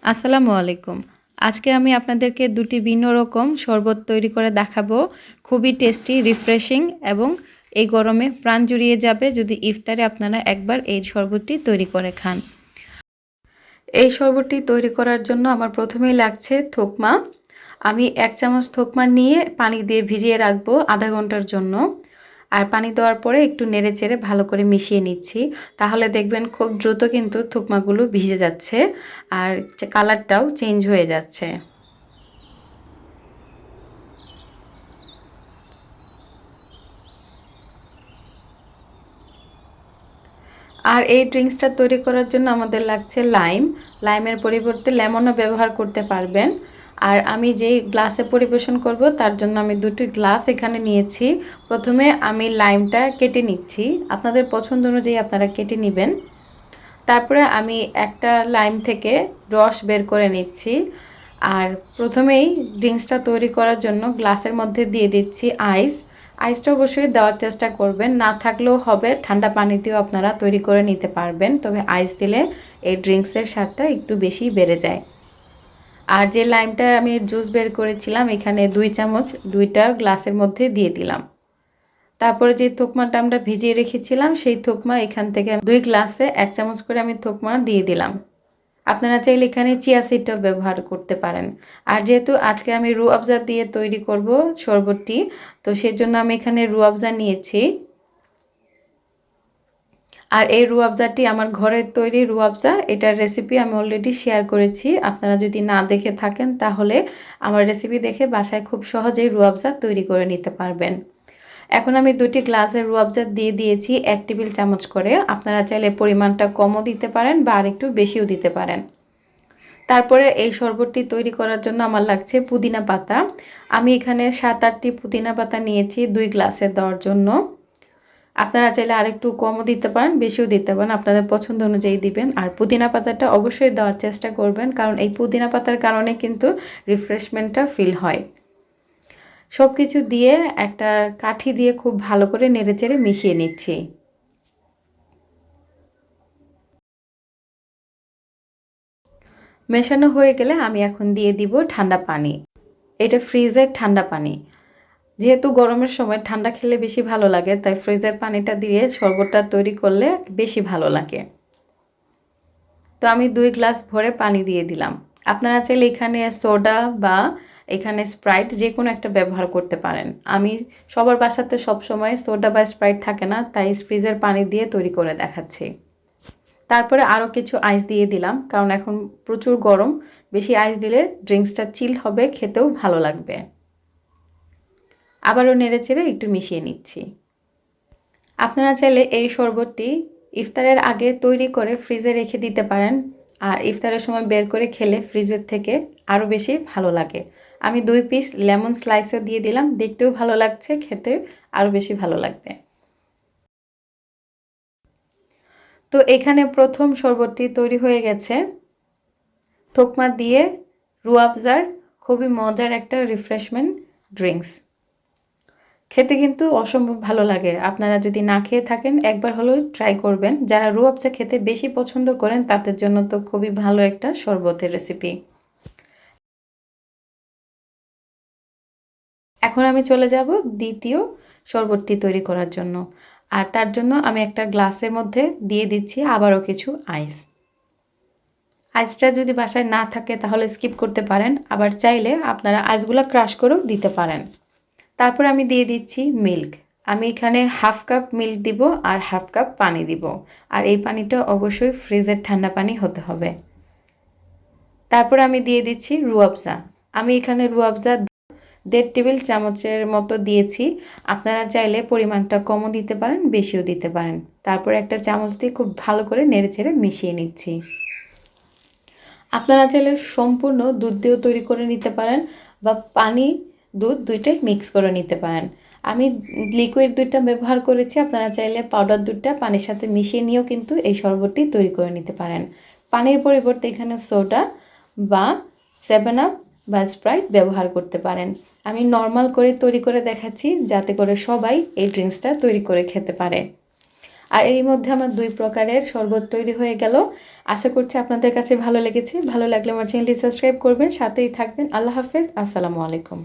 আসসালামু আলাইকুম। আজকে আমি আপনাদেরকে দুটি ভিন্ন রকম শরবত তৈরি করে দেখাবো। খুবই টেস্টি, রিফ্রেশিং এবং এই গরমে প্রাণ জুড়িয়ে যাবে যদি ইফতারে আপনারা একবার এই শরবতটি তৈরি করে খান। এই শরবতটি তৈরি করার জন্য আমার প্রথমেই লাগছে থোকমা। আমি 1 চামচ থোকমা নিয়ে পানি দিয়ে ভিজিয়ে রাখবো আধা ঘন্টার জন্য। আর পানি দেওয়ার পরে একটু নেড়েচেড়ে ভালো করে মিশিয়ে নিচ্ছি। তাহলে দেখবেন খুব দ্রুত কিন্তু থোকমাগুলো ভিজে যাচ্ছে আর কালারটাও চেঞ্জ হয়ে যাচ্ছে। আর এই ড্রিঙ্কসটা তৈরি করার জন্য আমাদের লাগছে লাইম। লাইমের পরিবর্তে লেমনও ব্যবহার করতে পারবেন। আর আমি যেই গ্লাসে পরিবেশন করব তার জন্য আমি দুটি গ্লাস এখানে নিয়েছি। প্রথমে আমি লাইমটা কেটে নিচ্ছি। আপনাদের পছন্দ অনুযায়ী আপনারা কেটে নেবেন। তারপরে আমি একটা লাইম থেকে রস বের করে নিচ্ছি। আর প্রথমেই ড্রিঙ্কসটা তৈরি করার জন্য গ্লাসের মধ্যে দিয়ে দিচ্ছি আইস। আইসটা অবশ্যই দেওয়ার চেষ্টা করবেন, না থাকলেও হবে, ঠান্ডা পানিতেও আপনারা তৈরি করে নিতে পারবেন, তবে আইস দিলে এই ড্রিঙ্কসের স্বাদটা একটু বেশি বেড়ে যায়। আর যে লাইমটা আমি জুস বের করেছিলাম এখানে 2 চামচ 2টা গ্লাসের মধ্যে দিয়ে দিলাম। তারপরে যে থোকমাটা আমরা ভিজিয়ে রেখেছিলাম সেই থোকমা এখান থেকে 2 গ্লাসে 1 চামচ করে আমি থোকমা দিয়ে দিলাম। আপনারা চাইলে এখানে চিয়া সিডটাও ব্যবহার করতে পারেন। আর যেহেতু আজকে আমি রুহ আফজা দিয়ে তৈরি করব শরবতটি, তো সেজন্য আমি এখানে রুহ আফজা নিয়েছি। আর এই রুহ আফজাটি আমার ঘরের তৈরি রুহ আফজা, এটার রেসিপি আমি অলরেডি শেয়ার করেছি। আপনারা যদি না দেখে থাকেন তাহলে আমার রেসিপি দেখে বাসায় খুব সহজেই রুহ আফজা তৈরি করে নিতে পারবেন। এখন আমি 2টি গ্লাসের রুহ আফজা দিয়ে দিয়েছি 1 টেবিল চামচ করে। আপনারা চাইলে পরিমাণটা কমও দিতে পারেন বা আরেকটু বেশিও দিতে পারেন। তারপরে এই শরবতটি তৈরি করার জন্য আমার লাগছে পুদিনা পাতা। আমি এখানে 7-8টি পুদিনা পাতা নিয়েছি 2 গ্লাসে দেওয়ার জন্য। আপনারা চাইলে আরেকটু কমও দিতে পারেন, বেশিও দিতে পারেন, আপনাদের পছন্দ অনুযায়ী দিবেন। আর পুদিনা পাতাটা অবশ্যই দেওয়ার চেষ্টা করবেন, কারণ এই পুদিনা পাতার কারণে কিন্তু রিফ্রেশমেন্টটা ফিল হয়। সব কিছু দিয়ে একটা কাঠি দিয়ে খুব ভালো করে নেড়েচেড়ে মিশিয়ে নিচ্ছি। মেশানো হয়ে গেলে আমি এখন দিয়ে দিব ঠান্ডা পানি। এটা ফ্রিজের ঠান্ডা পানি। যেহেতু গরমের সময় ঠান্ডা খেলে বেশি ভালো লাগে, তাই ফ্রিজের পানিটা দিয়ে শরবতটা তৈরি করলে বেশি ভালো লাগে। তো আমি 2 গ্লাস ভরে পানি দিয়ে দিলাম। আপনারা চাইলে এখানে সোডা বা এখানে স্প্রাইট যে কোনো একটা ব্যবহার করতে পারেন। আমি সবার বাসাতে সবসময় সোডা বা স্প্রাইট থাকে না, তাই ফ্রিজের পানি দিয়ে তৈরি করে দেখাচ্ছি। তারপরে আরও কিছু আইস দিয়ে দিলাম, কারণ এখন প্রচুর গরম, বেশি আইস দিলে ড্রিঙ্কসটা চিল হবে, খেতেও ভালো লাগবে। আবারও নেড়েচেড়ে একটু মিশিয়ে নিচ্ছি। আপনারা চাইলে এই শরবতটি ইফতারের আগে তৈরি করে ফ্রিজে রেখে দিতে পারেন, আর ইফতারের সময় বের করে খেলে ফ্রিজের থেকে আরও বেশি ভালো লাগে। আমি 2 পিস লেমন স্লাইসও দিয়ে দিলাম, দেখতেও ভালো লাগছে, খেতে আরও বেশি ভালো লাগবে। তো এখানে প্রথম শরবতটি তৈরি হয়ে গেছে। থোকমা দিয়ে রুহ আফজার খুবই মজার একটা রিফ্রেশমেন্ট ড্রিঙ্কস। খেতে কিন্তু অসম্ভব ভালো লাগে। আপনারা যদি না খেয়ে থাকেন একবার হলেও ট্রাই করবেন। যারা রুহ আফজা খেতে বেশি পছন্দ করেন তাদের জন্য তো খুবই ভালো একটা শরবতের রেসিপি। এখন আমি চলে যাব দ্বিতীয় শরবতটি তৈরি করার জন্য। আর তার জন্য আমি একটা গ্লাসের মধ্যে দিয়ে দিচ্ছি আবারও কিছু আইস। আইসটা যদি বাসায় না থাকে তাহলে স্কিপ করতে পারেন, আবার চাইলে আপনারা আইসগুলো ক্রাশ করেও দিতে পারেন। তারপর আমি দিয়ে দিচ্ছি মিল্ক। আমি এখানে হাফ কাপ মিল্ক দিব আর হাফ কাপ পানি দিব। আর এই পানিটা অবশ্যই ফ্রিজের ঠান্ডা পানি হতে হবে। তারপর আমি দিয়ে দিচ্ছি রুহ আফজা। আমি এখানে রুহ আফজা 1.5 টেবিল চামচের মতো দিয়েছি। আপনারা চাইলে পরিমাণটা কমও দিতে পারেন, বেশিও দিতে পারেন। তারপর একটা চামচ দিয়ে খুব ভালো করে নেড়েচেড়ে মিশিয়ে নিচ্ছি। আপনারা চাইলে সম্পূর্ণ দুধ দিয়েও তৈরি করে নিতে পারেন বা পানি দুধ দুইটাই মিক্স করে নিতে পারেন। আমি লিকুইড দুধটা ব্যবহার করেছি, আপনারা চাইলে পাউডার দুধটা পানির সাথে মিশিয়ে নিয়েও কিন্তু এই শরবতটি তৈরি করে নিতে পারেন। পানির পরিবর্তে এখানে সোডা বা 7 আপ বা স্প্রাইট ব্যবহার করতে পারেন। আমি নর্মাল করে তৈরি করে দেখাচ্ছি যাতে করে সবাই এই ড্রিঙ্কসটা তৈরি করে খেতে পারে। আর এরই মধ্যে আমার 2 প্রকারের শরবত তৈরি হয়ে গেল। আশা করছি আপনাদের কাছে ভালো লেগেছে। ভালো লাগলে আমার চ্যানেলটি সাবস্ক্রাইব করবেন, সাথেই থাকবেন। আল্লাহ হাফেজ। আসসালামু আলাইকুম।